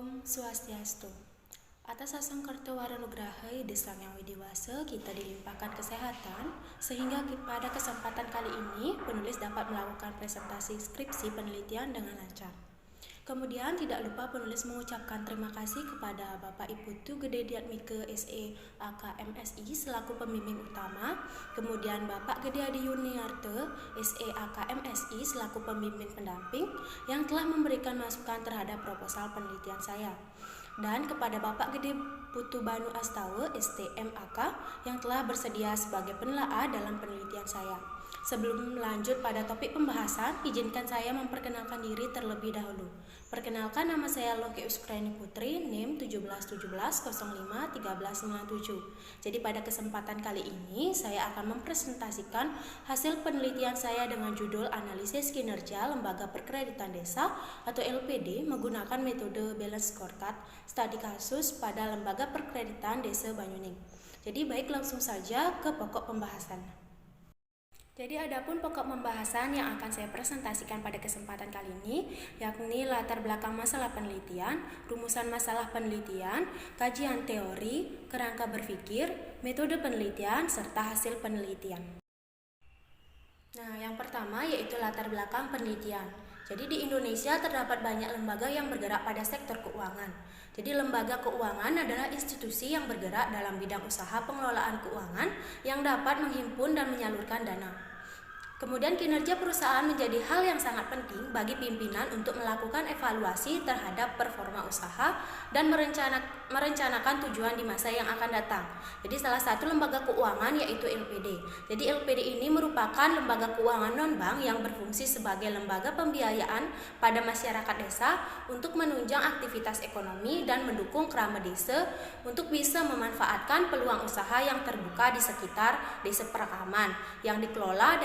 Om Swastiastu. Atas asang Kartowaronugraha Desang yang widiwasa, kita dilimpahkan kesehatan, sehingga pada kesempatan kali ini penulis dapat melakukan presentasi skripsi penelitian dengan lancar. Kemudian tidak lupa penulis mengucapkan terima kasih kepada Bapak Ibu Tu Gede Diatmike SE AKMSI selaku pembimbing utama, kemudian Bapak Gede Adi Yuniarte SE AKMSI selaku pembimbing pendamping yang telah memberikan masukan terhadap proposal penelitian saya, dan kepada Bapak Gede Putu Banu Astawa STMAK yang telah bersedia sebagai penelaah dalam penelitian saya. Sebelum lanjut pada topik pembahasan, izinkan saya memperkenalkan diri terlebih dahulu. Perkenalkan, nama saya Loke Uskrani Putri, NIM 1717051397. Jadi pada kesempatan kali ini saya akan mempresentasikan hasil penelitian saya dengan judul Analisis Kinerja Lembaga Perkreditan Desa atau LPD menggunakan metode Balance Scorecard studi kasus pada Lembaga Perkreditan Desa Banyuning. Jadi baik, langsung saja ke pokok pembahasan. Jadi adapun pokok pembahasan yang akan saya presentasikan pada kesempatan kali ini yakni latar belakang masalah penelitian, rumusan masalah penelitian, kajian teori, kerangka berpikir, metode penelitian, serta hasil penelitian. Nah, yang pertama yaitu latar belakang penelitian. Jadi di Indonesia terdapat banyak lembaga yang bergerak pada sektor keuangan. Jadi lembaga keuangan adalah institusi yang bergerak dalam bidang usaha pengelolaan keuangan yang dapat menghimpun dan menyalurkan dana. Kemudian kinerja perusahaan menjadi hal yang sangat penting bagi pimpinan untuk melakukan evaluasi terhadap performa usaha dan merencanakan tujuan di masa yang akan datang. Jadi salah satu lembaga keuangan yaitu LPD. Jadi LPD ini merupakan lembaga keuangan non-bank yang berfungsi sebagai lembaga pembiayaan pada masyarakat desa untuk menunjang aktivitas ekonomi dan mendukung kerama desa untuk bisa memanfaatkan peluang usaha yang terbuka di sekitar desa perakaman yang dikelola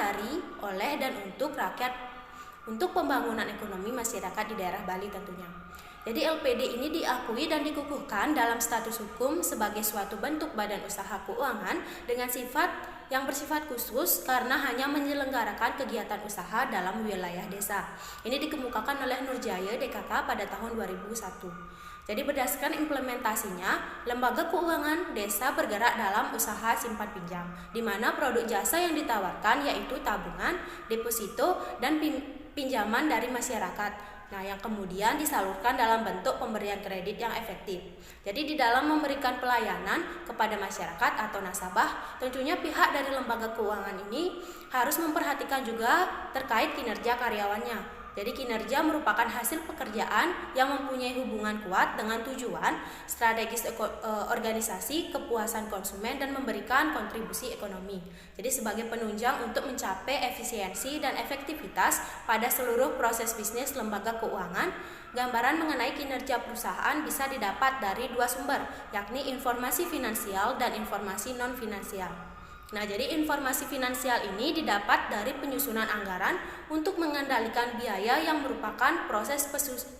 oleh dan untuk rakyat untuk pembangunan ekonomi masyarakat di daerah Bali tentunya. Jadi LPD ini diakui dan dikukuhkan dalam status hukum sebagai suatu bentuk badan usaha keuangan dengan sifat yang bersifat khusus karena hanya menyelenggarakan kegiatan usaha dalam wilayah desa. Ini dikemukakan oleh Nurjaya DKK pada tahun 2001. Jadi berdasarkan implementasinya, lembaga keuangan desa bergerak dalam usaha simpan pinjam, di mana produk jasa yang ditawarkan yaitu tabungan, deposito, dan pinjaman dari masyarakat. Nah, yang kemudian disalurkan dalam bentuk pemberian kredit yang efektif. Jadi di dalam memberikan pelayanan kepada masyarakat atau nasabah, tentunya pihak dari lembaga keuangan ini harus memperhatikan juga terkait kinerja karyawannya. Jadi kinerja merupakan hasil pekerjaan yang mempunyai hubungan kuat dengan tujuan strategis organisasi, kepuasan konsumen, dan memberikan kontribusi ekonomi. Jadi sebagai penunjang untuk mencapai efisiensi dan efektivitas pada seluruh proses bisnis lembaga keuangan, gambaran mengenai kinerja perusahaan bisa didapat dari dua sumber, yakni informasi finansial dan informasi non-finansial. Nah, jadi informasi finansial ini didapat dari penyusunan anggaran untuk mengendalikan biaya yang merupakan proses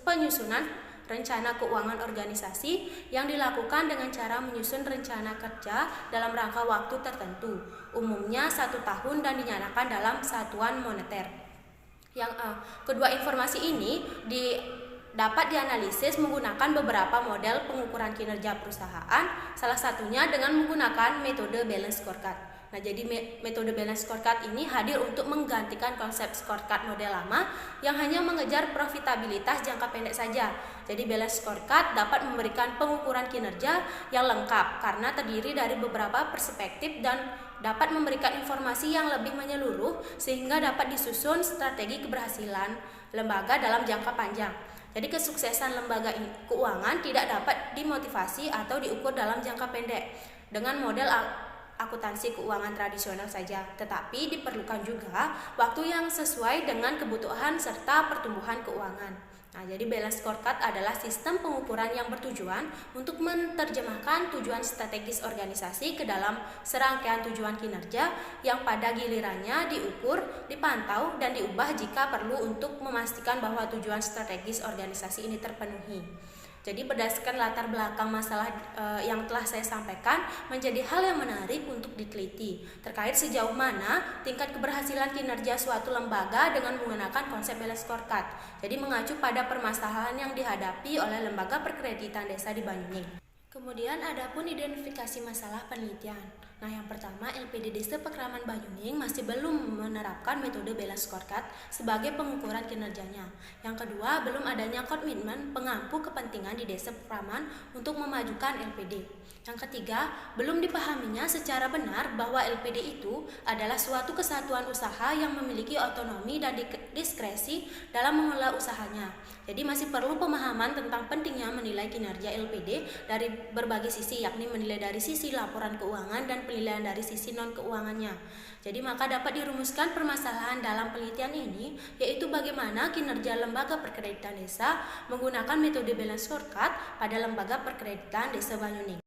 penyusunan rencana keuangan organisasi yang dilakukan dengan cara menyusun rencana kerja dalam rangka waktu tertentu, umumnya 1 tahun dan dinyatakan dalam satuan moneter. Kedua informasi ini dapat dianalisis menggunakan beberapa model pengukuran kinerja perusahaan, salah satunya dengan menggunakan metode Balance Scorecard. Nah, jadi metode Balance Scorecard ini hadir untuk menggantikan konsep scorecard model lama yang hanya mengejar profitabilitas jangka pendek saja. Jadi Balance Scorecard dapat memberikan pengukuran kinerja yang lengkap karena terdiri dari beberapa perspektif dan dapat memberikan informasi yang lebih menyeluruh sehingga dapat disusun strategi keberhasilan lembaga dalam jangka panjang. Jadi kesuksesan lembaga keuangan tidak dapat dimotivasi atau diukur dalam jangka pendek dengan model akuntansi keuangan tradisional saja, tetapi diperlukan juga waktu yang sesuai dengan kebutuhan serta pertumbuhan keuangan. Nah, jadi Balance Scorecard adalah sistem pengukuran yang bertujuan untuk menerjemahkan tujuan strategis organisasi ke dalam serangkaian tujuan kinerja yang pada gilirannya diukur, dipantau, dan diubah jika perlu untuk memastikan bahwa tujuan strategis organisasi ini terpenuhi. Jadi berdasarkan latar belakang masalah yang telah saya sampaikan, menjadi hal yang menarik untuk diteliti terkait sejauh mana tingkat keberhasilan kinerja suatu lembaga dengan menggunakan konsep balance scorecard. Jadi mengacu pada permasalahan yang dihadapi oleh lembaga perkreditan desa di Banyuning. Kemudian ada pun identifikasi masalah penelitian. Nah, yang pertama, LPD Desa Pekraman Banyuning masih belum menerapkan metode balance scorecard sebagai pengukuran kinerjanya. Yang kedua, belum adanya komitmen pengampu kepentingan di Desa Pekraman untuk memajukan LPD. Yang ketiga, belum dipahaminya secara benar bahwa LPD itu adalah suatu kesatuan usaha yang memiliki otonomi dan diskresi dalam mengelola usahanya. Jadi masih perlu pemahaman tentang pentingnya menilai kinerja LPD dari berbagai sisi, yakni menilai dari sisi laporan keuangan dan penilaian dari sisi non-keuangannya. Jadi maka dapat dirumuskan permasalahan dalam penelitian ini, yaitu bagaimana kinerja lembaga perkreditan desa menggunakan metode balance scorecard pada lembaga perkreditan desa Banyuning.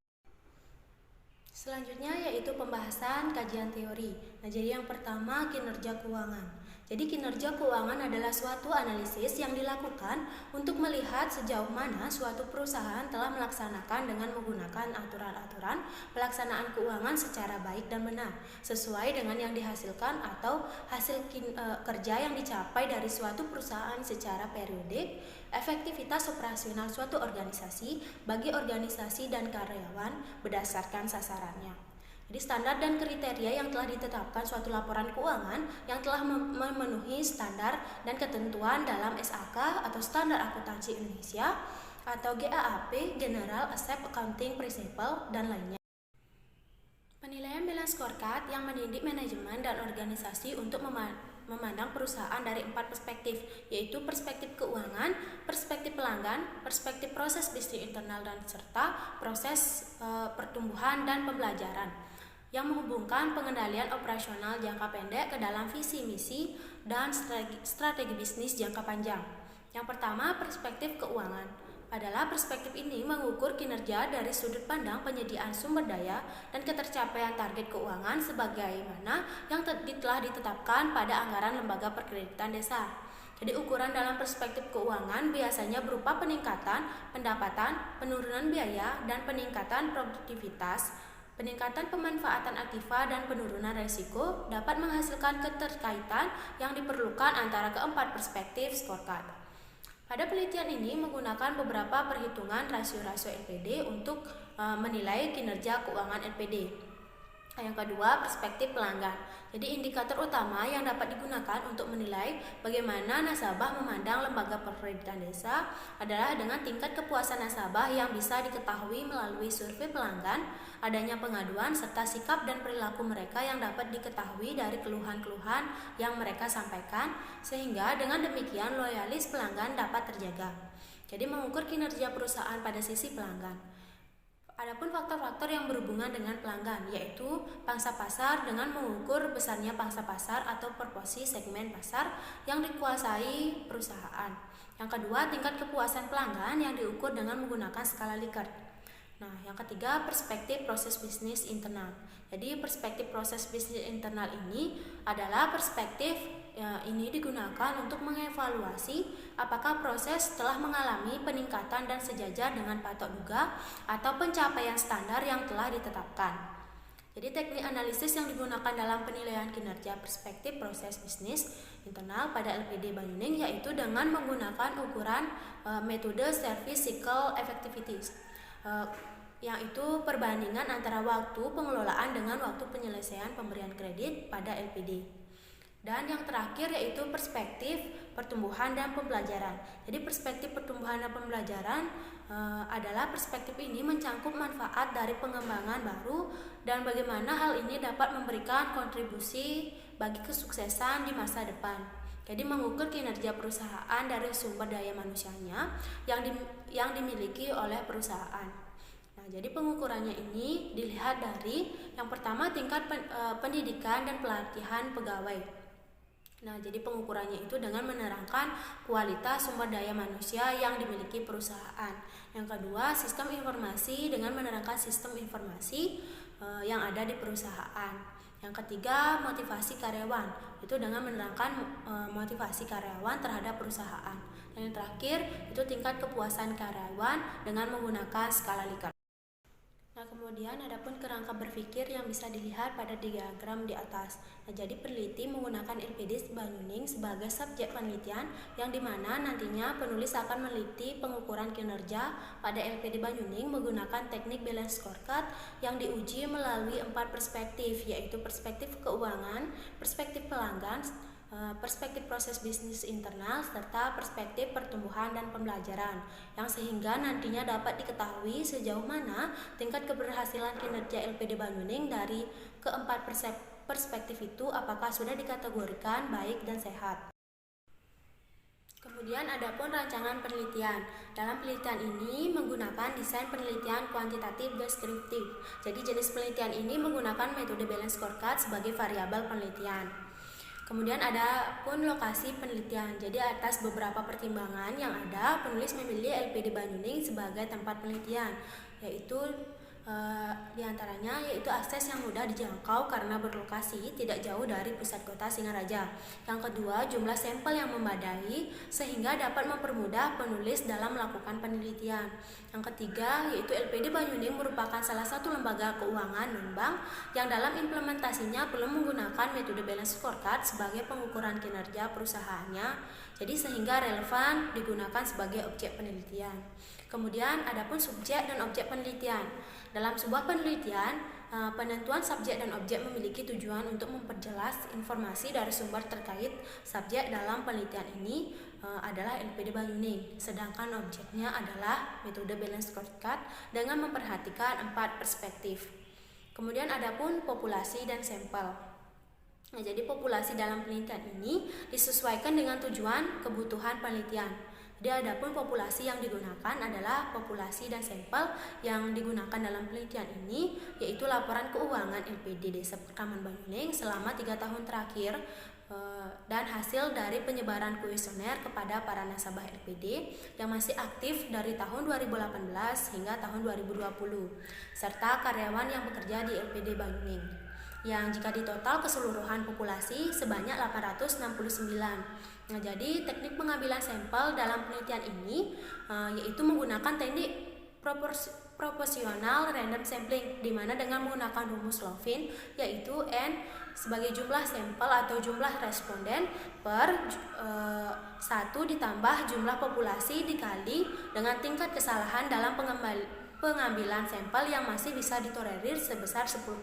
Selanjutnya yaitu pembahasan kajian teori. Nah, jadi yang pertama kinerja keuangan. Jadi kinerja keuangan adalah suatu analisis yang dilakukan untuk melihat sejauh mana suatu perusahaan telah melaksanakan dengan menggunakan aturan-aturan pelaksanaan keuangan secara baik dan benar, sesuai dengan yang dihasilkan atau hasil kerja yang dicapai dari suatu perusahaan secara periodik, efektivitas operasional suatu organisasi bagi organisasi dan karyawan berdasarkan sasarannya. Jadi standar dan kriteria yang telah ditetapkan suatu laporan keuangan yang telah memenuhi standar dan ketentuan dalam SAK atau Standar Akuntansi Indonesia atau GAAP, General Accepted Accounting Principle, dan lainnya. Penilaian balance scorecard yang mendidik manajemen dan organisasi untuk memandang perusahaan dari 4 perspektif, yaitu perspektif keuangan, perspektif pelanggan, perspektif proses bisnis internal, dan serta proses pertumbuhan dan pembelajaran, yang menghubungkan pengendalian operasional jangka pendek ke dalam visi misi dan strategi bisnis jangka panjang. Yang pertama, perspektif keuangan. Adalah perspektif ini mengukur kinerja dari sudut pandang penyediaan sumber daya dan ketercapaian target keuangan sebagaimana yang telah ditetapkan pada anggaran lembaga perkreditan desa. Jadi ukuran dalam perspektif keuangan biasanya berupa peningkatan pendapatan, penurunan biaya, dan peningkatan produktivitas. Peningkatan pemanfaatan aktiva dan penurunan risiko dapat menghasilkan keterkaitan yang diperlukan antara keempat perspektif scorecard. Pada penelitian ini menggunakan beberapa perhitungan rasio-rasio LPD untuk menilai kinerja keuangan LPD. Yang kedua, perspektif pelanggan. Jadi indikator utama yang dapat digunakan untuk menilai bagaimana nasabah memandang lembaga perkreditan desa adalah dengan tingkat kepuasan nasabah yang bisa diketahui melalui survei pelanggan, adanya pengaduan, serta sikap dan perilaku mereka yang dapat diketahui dari keluhan-keluhan yang mereka sampaikan, sehingga dengan demikian loyalis pelanggan dapat terjaga. Jadi mengukur kinerja perusahaan pada sisi pelanggan. Adapun faktor-faktor yang berhubungan dengan pelanggan, yaitu pangsa pasar dengan mengukur besarnya pangsa pasar atau proporsi segmen pasar yang dikuasai perusahaan. Yang kedua, tingkat kepuasan pelanggan yang diukur dengan menggunakan skala Likert. Nah, yang ketiga, perspektif proses bisnis internal. Jadi perspektif proses bisnis internal ini adalah perspektif ini digunakan untuk mengevaluasi apakah proses telah mengalami peningkatan dan sejajar dengan patok duga atau pencapaian standar yang telah ditetapkan. Jadi teknik analisis yang digunakan dalam penilaian kinerja perspektif proses bisnis internal pada LPD Banyuning yaitu dengan menggunakan ukuran metode service cycle effectivity, yang itu perbandingan antara waktu pengelolaan dengan waktu penyelesaian pemberian kredit pada LPD. Dan yang terakhir yaitu perspektif pertumbuhan dan pembelajaran. Jadi perspektif pertumbuhan dan pembelajaran adalah perspektif ini mencangkup manfaat dari pengembangan baru dan bagaimana hal ini dapat memberikan kontribusi bagi kesuksesan di masa depan. Jadi mengukur kinerja perusahaan dari sumber daya manusianya yang dimiliki oleh perusahaan. Nah, jadi pengukurannya ini dilihat dari yang pertama tingkat pendidikan dan pelatihan pegawai. Nah, jadi pengukurannya itu dengan menerangkan kualitas sumber daya manusia yang dimiliki perusahaan. Yang kedua, sistem informasi dengan menerangkan sistem informasi yang ada di perusahaan. Yang ketiga, motivasi karyawan, itu dengan menerangkan motivasi karyawan terhadap perusahaan. Dan yang terakhir itu tingkat kepuasan karyawan dengan menggunakan skala Likert. Nah, kemudian adapun kerangka berpikir yang bisa dilihat pada diagram di atas. Nah, jadi peneliti menggunakan LPD Banyuning sebagai subjek penelitian yang dimana nantinya penulis akan meneliti pengukuran kinerja pada LPD Banyuning menggunakan teknik balance scorecard yang diuji melalui 4 perspektif, yaitu perspektif keuangan, perspektif pelanggan, perspektif proses bisnis internal, serta perspektif pertumbuhan dan pembelajaran, yang sehingga nantinya dapat diketahui sejauh mana tingkat keberhasilan kinerja LPD Banyuning dari keempat perspektif itu apakah sudah dikategorikan baik dan sehat. Kemudian adapun rancangan penelitian. Dalam penelitian ini menggunakan desain penelitian kuantitatif deskriptif. Jadi jenis penelitian ini menggunakan metode balance scorecard sebagai variabel penelitian. Kemudian ada pun lokasi penelitian. Jadi atas beberapa pertimbangan yang ada, penulis memilih LPD Banyuning sebagai tempat penelitian, yaitu diantaranya yaitu akses yang mudah dijangkau karena berlokasi tidak jauh dari pusat kota Singaraja. Yang kedua, jumlah sampel yang memadai sehingga dapat mempermudah penulis dalam melakukan penelitian. Yang ketiga, yaitu LPD Banyuning merupakan salah satu lembaga keuangan non-bank yang dalam implementasinya belum menggunakan metode balance scorecard sebagai pengukuran kinerja perusahaannya, jadi sehingga relevan digunakan sebagai objek penelitian. Kemudian adapun subjek dan objek penelitian. Dalam sebuah penelitian, penentuan subjek dan objek memiliki tujuan untuk memperjelas informasi dari sumber terkait. Subjek dalam penelitian ini adalah LPD Banyuning, sedangkan objeknya adalah metode balance scorecard dengan memperhatikan 4 perspektif. Kemudian adapun populasi dan sampel. Nah, jadi populasi dalam penelitian ini disesuaikan dengan tujuan kebutuhan penelitian. Jadi adapun populasi yang digunakan adalah populasi dan sampel yang digunakan dalam penelitian ini yaitu laporan keuangan LPD Desa Perkaman Banyuning selama 3 tahun terakhir dan hasil dari penyebaran kuesioner kepada para nasabah LPD yang masih aktif dari tahun 2018 hingga tahun 2020 serta karyawan yang bekerja di LPD Banyuning yang jika ditotal keseluruhan populasi sebanyak 869. Nah, jadi teknik pengambilan sampel dalam penelitian ini yaitu menggunakan teknik proporsional random sampling, di mana dengan menggunakan rumus Lovin yaitu N sebagai jumlah sampel atau jumlah responden per 1 ditambah jumlah populasi dikali dengan tingkat kesalahan dalam pengambilan sampel yang masih bisa ditolerir sebesar 10%.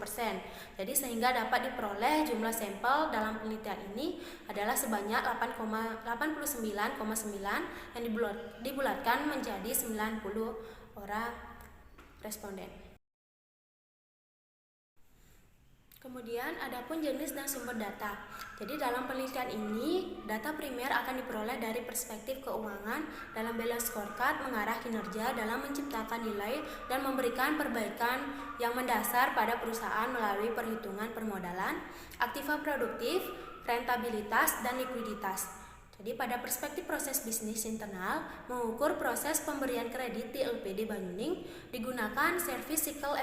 Jadi sehingga dapat diperoleh jumlah sampel dalam penelitian ini adalah sebanyak 89,9 yang dibulatkan menjadi 90 orang responden. Kemudian adapun jenis dan sumber data. Jadi dalam penelitian ini, data primer akan diperoleh dari perspektif keuangan dalam balance scorecard mengarah kinerja dalam menciptakan nilai dan memberikan perbaikan yang mendasar pada perusahaan melalui perhitungan permodalan, aktiva produktif, rentabilitas, dan likuiditas. Jadi pada perspektif proses bisnis internal, mengukur proses pemberian kredit di LPD Banyuning digunakan service cycle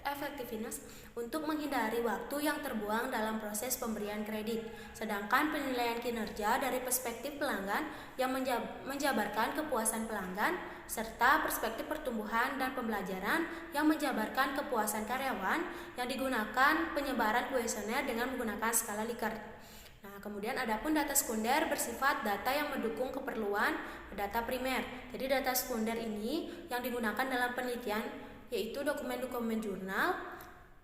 effectiveness untuk menghindari waktu yang terbuang dalam proses pemberian kredit. Sedangkan penilaian kinerja dari perspektif pelanggan yang menjabarkan kepuasan pelanggan serta perspektif pertumbuhan dan pembelajaran yang menjabarkan kepuasan karyawan yang digunakan penyebaran kuesioner dengan menggunakan skala Likert. Nah, kemudian adapun data sekunder bersifat data yang mendukung keperluan data primer. Jadi data sekunder ini yang digunakan dalam penelitian yaitu dokumen-dokumen jurnal.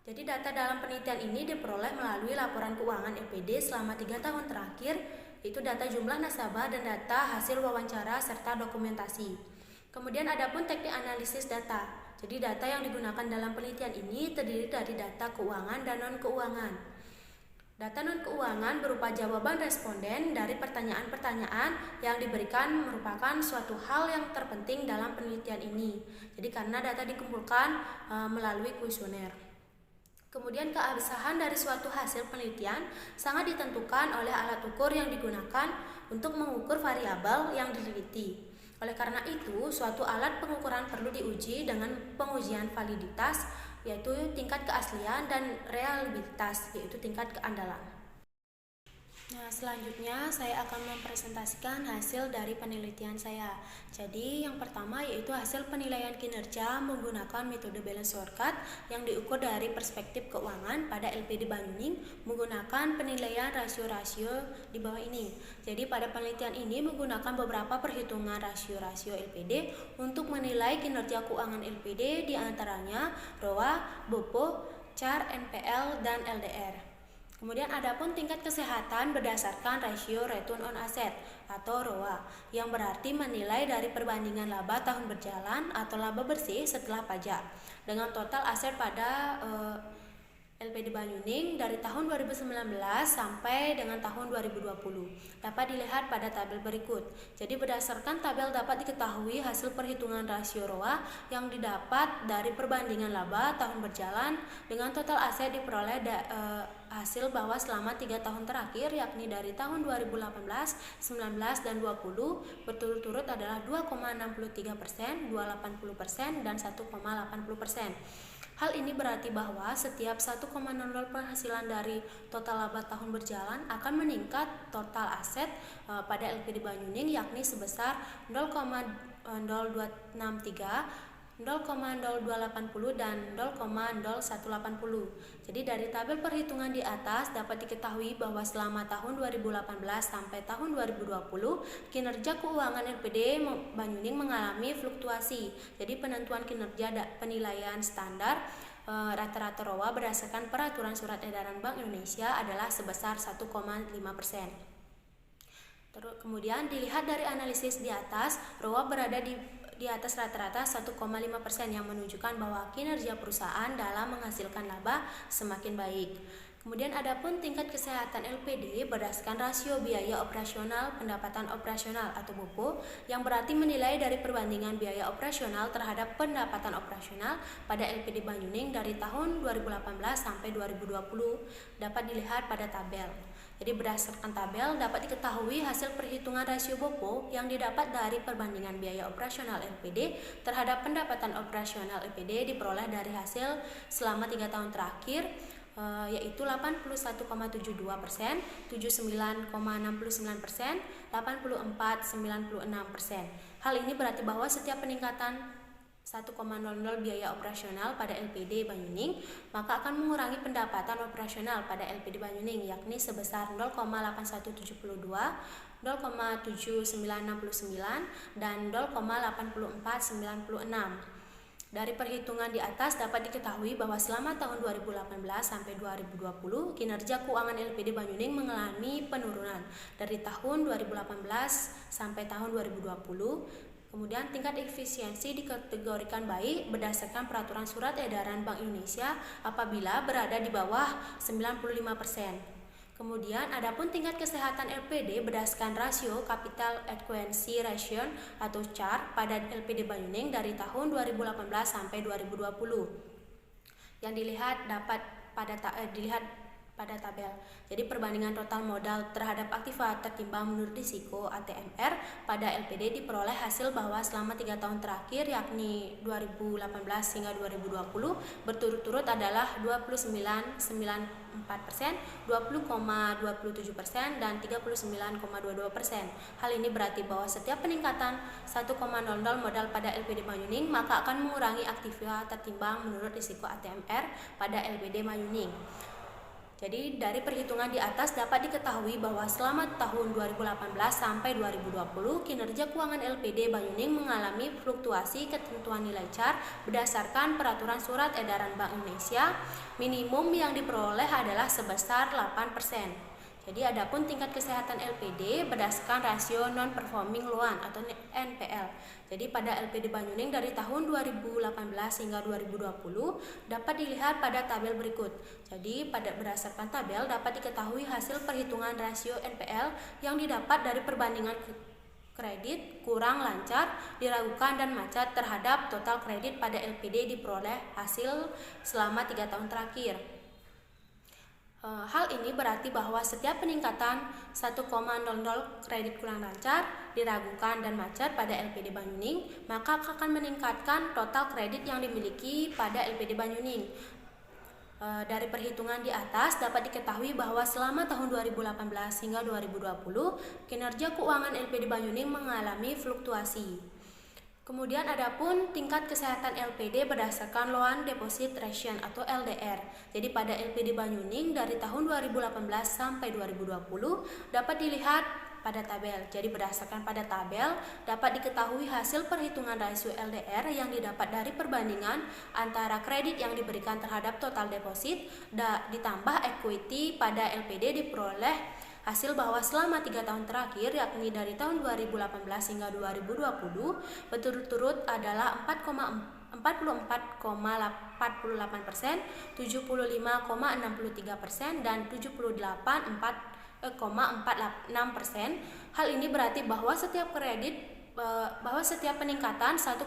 Jadi data dalam penelitian ini diperoleh melalui laporan keuangan LPD selama 3 tahun terakhir, yaitu data jumlah nasabah dan data hasil wawancara serta dokumentasi. Kemudian adapun teknik analisis data. Jadi data yang digunakan dalam penelitian ini terdiri dari data keuangan dan non-keuangan. Data non-keuangan berupa jawaban responden dari pertanyaan-pertanyaan yang diberikan merupakan suatu hal yang terpenting dalam penelitian ini. Jadi karena data dikumpulkan melalui kuesioner. Kemudian keabsahan dari suatu hasil penelitian sangat ditentukan oleh alat ukur yang digunakan untuk mengukur variabel yang diteliti. Oleh karena itu, suatu alat pengukuran perlu diuji dengan pengujian validitas, yaitu tingkat keaslian, dan reliabilitas, yaitu tingkat keandalan. Nah, selanjutnya saya akan mempresentasikan hasil dari penelitian saya. Jadi, yang pertama yaitu hasil penilaian kinerja menggunakan metode balance scorecard yang diukur dari perspektif keuangan pada LPD Banyuning menggunakan penilaian rasio-rasio di bawah ini. Jadi, pada penelitian ini menggunakan beberapa perhitungan rasio-rasio LPD untuk menilai kinerja keuangan LPD, di antaranya ROA, BOPO, CAR, NPL, dan LDR. Kemudian adapun tingkat kesehatan berdasarkan rasio return on asset atau ROA, yang berarti menilai dari perbandingan laba tahun berjalan atau laba bersih setelah pajak dengan total aset pada LPD Banyuning dari tahun 2019 sampai dengan tahun 2020 dapat dilihat pada tabel berikut. Jadi berdasarkan tabel dapat diketahui hasil perhitungan rasio ROA yang didapat dari perbandingan laba tahun berjalan dengan total aset diperoleh hasil bahwa selama 3 tahun terakhir, yakni dari tahun 2018, 19, dan 20 berturut-turut adalah 2,63%, 2,80%, dan 1,80%. Hal ini berarti bahwa setiap 1,00 penghasilan dari total laba tahun berjalan akan meningkat total aset pada LPD Banyuning, yakni sebesar 0,0263, 0,0280 dan 0,0180. Jadi dari tabel perhitungan di atas dapat diketahui bahwa selama tahun 2018 sampai tahun 2020 kinerja keuangan LPD Banyuning mengalami fluktuasi. Jadi penentuan kinerja penilaian standar rata-rata ROA berdasarkan peraturan surat edaran Bank Indonesia adalah sebesar 1,5%. Terus kemudian dilihat dari analisis di atas, ROA berada di atas rata-rata 1,5% yang menunjukkan bahwa kinerja perusahaan dalam menghasilkan laba semakin baik. Kemudian adapun tingkat kesehatan LPD berdasarkan rasio biaya operasional pendapatan operasional atau BOPO, yang berarti menilai dari perbandingan biaya operasional terhadap pendapatan operasional pada LPD Banyuning dari tahun 2018 sampai 2020 dapat dilihat pada tabel. Jadi berdasarkan tabel dapat diketahui hasil perhitungan rasio BOPO yang didapat dari perbandingan biaya operasional LPD terhadap pendapatan operasional LPD diperoleh dari hasil selama 3 tahun terakhir, yaitu 81,72%, 79,69%, 84,96%. Hal ini berarti bahwa setiap peningkatan 1,00 biaya operasional pada LPD Banyuning maka akan mengurangi pendapatan operasional pada LPD Banyuning, yakni sebesar 0,8172, 0,7969 dan 0,8496. Dari perhitungan di atas dapat diketahui bahwa selama tahun 2018 sampai 2020 kinerja keuangan LPD Banyuning mengalami penurunan dari tahun 2018 sampai tahun 2020. Kemudian tingkat efisiensi dikategorikan baik berdasarkan peraturan surat edaran Bank Indonesia apabila berada di bawah 95%. Kemudian adapun tingkat kesehatan LPD berdasarkan rasio Capital Adequacy Ratio atau CAR pada LPD Banyuning dari tahun 2018 sampai 2020 yang dilihat pada tabel. Jadi perbandingan total modal terhadap aktiva tertimbang menurut risiko ATMR pada LPD diperoleh hasil bahwa selama 3 tahun terakhir, yakni 2018 hingga 2020 berturut-turut adalah 29,94%, 20,27% dan 39,22%. Hal ini berarti bahwa setiap peningkatan 1,00 modal pada LPD Banyuning maka akan mengurangi aktiva tertimbang menurut risiko ATMR pada LPD Banyuning. Jadi dari perhitungan di atas dapat diketahui bahwa selama tahun 2018 sampai 2020 kinerja keuangan LPD Banyuning mengalami fluktuasi ketentuan nilai CAR berdasarkan peraturan surat edaran Bank Indonesia. Minimum yang diperoleh adalah sebesar 8%. Jadi adapun tingkat kesehatan LPD berdasarkan rasio non-performing loan atau NPL. Jadi pada LPD Banyuning dari tahun 2018 hingga 2020 dapat dilihat pada tabel berikut. Jadi berdasarkan tabel dapat diketahui hasil perhitungan rasio NPL yang didapat dari perbandingan kredit kurang lancar, diragukan dan macet terhadap total kredit pada LPD diperoleh hasil selama 3 tahun terakhir. Hal ini berarti bahwa setiap peningkatan 1,00 kredit kurang lancar, diragukan dan macet pada LPD Banyuning maka akan meningkatkan total kredit yang dimiliki pada LPD Banyuning. Dari perhitungan di atas dapat diketahui bahwa selama tahun 2018 hingga 2020 kinerja keuangan LPD Banyuning mengalami fluktuasi. Kemudian adapun tingkat kesehatan LPD berdasarkan Loan Deposit Ratio atau LDR. Jadi pada LPD Banyuning dari tahun 2018 sampai 2020 dapat dilihat pada tabel. Jadi berdasarkan pada tabel dapat diketahui hasil perhitungan rasio LDR yang didapat dari perbandingan antara kredit yang diberikan terhadap total deposit ditambah equity pada LPD diperoleh hasil bahwa selama 3 tahun terakhir, yakni dari tahun 2018 hingga 2020, berturut-turut adalah 44,48%, 75,63%, dan 78,46%. Hal ini berarti bahwa setiap peningkatan 1,00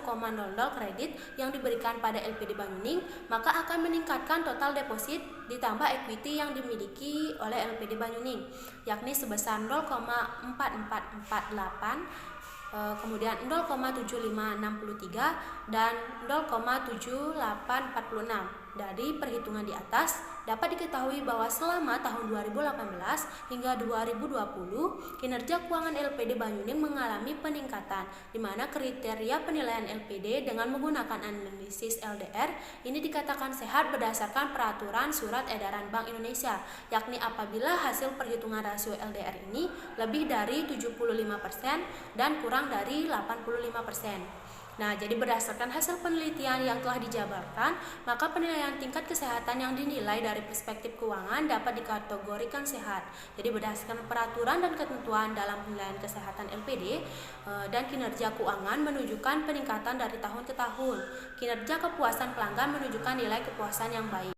kredit yang diberikan pada LPD Banyuning maka akan meningkatkan total deposit ditambah equity yang dimiliki oleh LPD Banyuning, yakni sebesar 0,4448, kemudian 0,7563 dan 0,7846. Dari perhitungan di atas dapat diketahui bahwa selama tahun 2018 hingga 2020 kinerja keuangan LPD Banyuning mengalami peningkatan, di mana kriteria penilaian LPD dengan menggunakan analisis LDR ini dikatakan sehat berdasarkan peraturan surat edaran Bank Indonesia, yakni apabila hasil perhitungan rasio LDR ini lebih dari 75% dan kurang dari 85%. Nah, jadi berdasarkan hasil penelitian yang telah dijabarkan, maka penilaian tingkat kesehatan yang dinilai dari perspektif keuangan dapat dikategorikan sehat. Jadi berdasarkan peraturan dan ketentuan dalam penilaian kesehatan LPD dan kinerja keuangan menunjukkan peningkatan dari tahun ke tahun. Kinerja kepuasan pelanggan menunjukkan nilai kepuasan yang baik.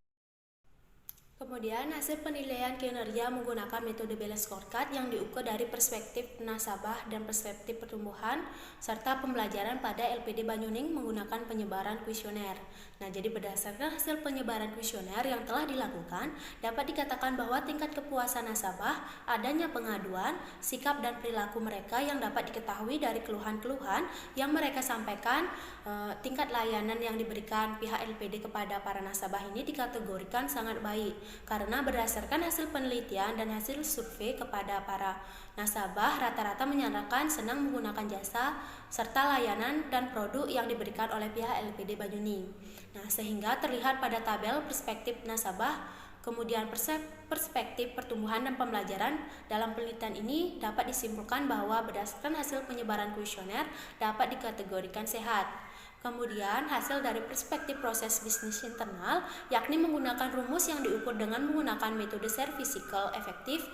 Kemudian hasil penilaian kinerja menggunakan metode balance scorecard yang diukur dari perspektif nasabah dan perspektif pertumbuhan serta pembelajaran pada LPD Banyuning menggunakan penyebaran kuesioner. Nah, jadi berdasarkan hasil penyebaran kuesioner yang telah dilakukan dapat dikatakan bahwa tingkat kepuasan nasabah, adanya pengaduan, sikap dan perilaku mereka yang dapat diketahui dari keluhan-keluhan yang mereka sampaikan, tingkat layanan yang diberikan pihak LPD kepada para nasabah ini dikategorikan sangat baik. Karena berdasarkan hasil penelitian dan hasil survei kepada para nasabah rata-rata menyatakan senang menggunakan jasa serta layanan dan produk yang diberikan oleh pihak LPD Banyuning. Nah, sehingga terlihat pada tabel perspektif nasabah, kemudian perspektif pertumbuhan dan pembelajaran. Dalam penelitian ini dapat disimpulkan bahwa berdasarkan hasil penyebaran kuesioner dapat dikategorikan sehat. Kemudian hasil dari perspektif proses bisnis internal, yakni menggunakan rumus yang diukur dengan menggunakan metode service cycle efektif,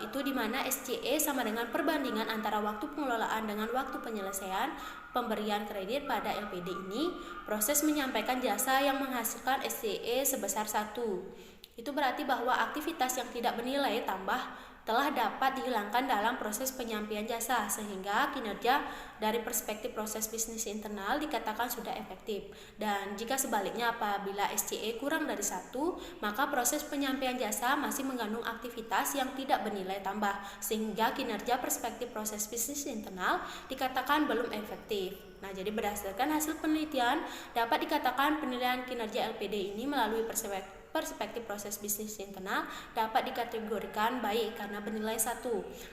itu di mana SCE sama dengan perbandingan antara waktu pengelolaan dengan waktu penyelesaian pemberian kredit pada LPD ini. Proses menyampaikan jasa yang menghasilkan SCE sebesar 1. Itu berarti bahwa aktivitas yang tidak bernilai tambah telah dapat dihilangkan dalam proses penyampaian jasa, sehingga kinerja dari perspektif proses bisnis internal dikatakan sudah efektif. Dan jika sebaliknya apabila SCE kurang dari 1, maka proses penyampaian jasa masih mengandung aktivitas yang tidak bernilai tambah, sehingga kinerja perspektif proses bisnis internal dikatakan belum efektif. Nah, jadi berdasarkan hasil penelitian dapat dikatakan penilaian kinerja LPD ini melalui perspektif proses bisnis internal dapat dikategorikan baik karena bernilai 1,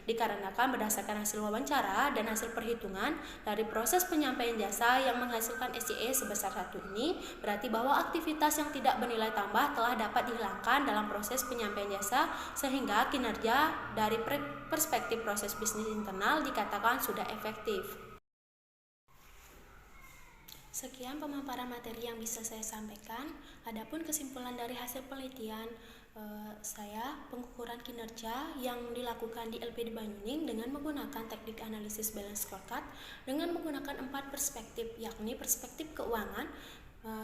dikarenakan berdasarkan hasil wawancara dan hasil perhitungan dari proses penyampaian jasa yang menghasilkan SCE sebesar 1 ini berarti bahwa aktivitas yang tidak bernilai tambah telah dapat dihilangkan dalam proses penyampaian jasa, sehingga kinerja dari perspektif proses bisnis internal dikatakan sudah efektif. Sekian pemaparan materi yang bisa saya sampaikan. Adapun kesimpulan dari hasil penelitian saya, pengukuran kinerja yang dilakukan di LPD Banyuning dengan menggunakan teknik analisis balance scorecard dengan menggunakan 4 perspektif, yakni perspektif keuangan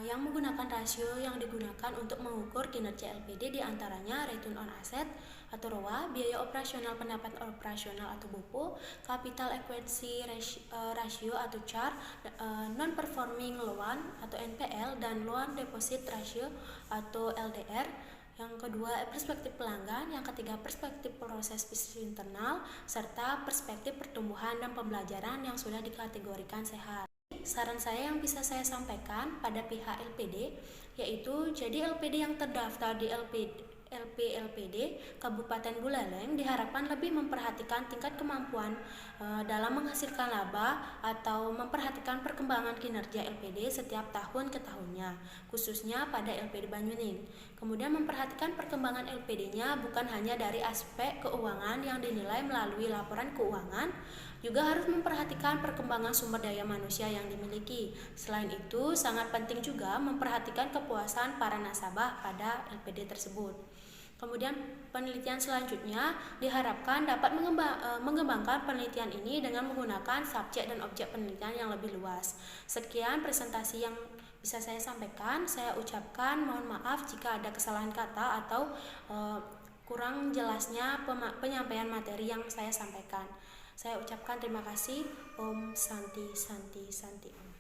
yang menggunakan rasio yang digunakan untuk mengukur kinerja LPD diantaranya return on asset atau ROA, biaya operasional pendapatan operasional atau BOPO, capital adequacy ratio atau CAR, non-performing loan atau NPL, dan loan deposit ratio atau LDR. Yang kedua, perspektif pelanggan. Yang ketiga, perspektif proses bisnis internal, serta perspektif pertumbuhan dan pembelajaran yang sudah dikategorikan sehat. saran saya yang bisa saya sampaikan pada pihak LPD, yaitu jadi LPD yang terdaftar di LPD Kabupaten Buleleng diharapkan lebih memperhatikan tingkat kemampuan dalam menghasilkan laba atau memperhatikan perkembangan kinerja LPD setiap tahun ke tahunnya, khususnya pada LPD Banyuning. Kemudian memperhatikan perkembangan LPD-nya bukan hanya dari aspek keuangan yang dinilai melalui laporan keuangan, juga harus memperhatikan perkembangan sumber daya manusia yang dimiliki. Selain itu, sangat penting juga memperhatikan kepuasan para nasabah pada LPD tersebut. Kemudian penelitian selanjutnya diharapkan dapat mengembangkan penelitian ini dengan menggunakan subjek dan objek penelitian yang lebih luas. Sekian presentasi yang bisa saya sampaikan. Saya ucapkan mohon maaf jika ada kesalahan kata atau kurang jelasnya penyampaian materi yang saya sampaikan. Saya ucapkan terima kasih. Om Santi Santi Santi.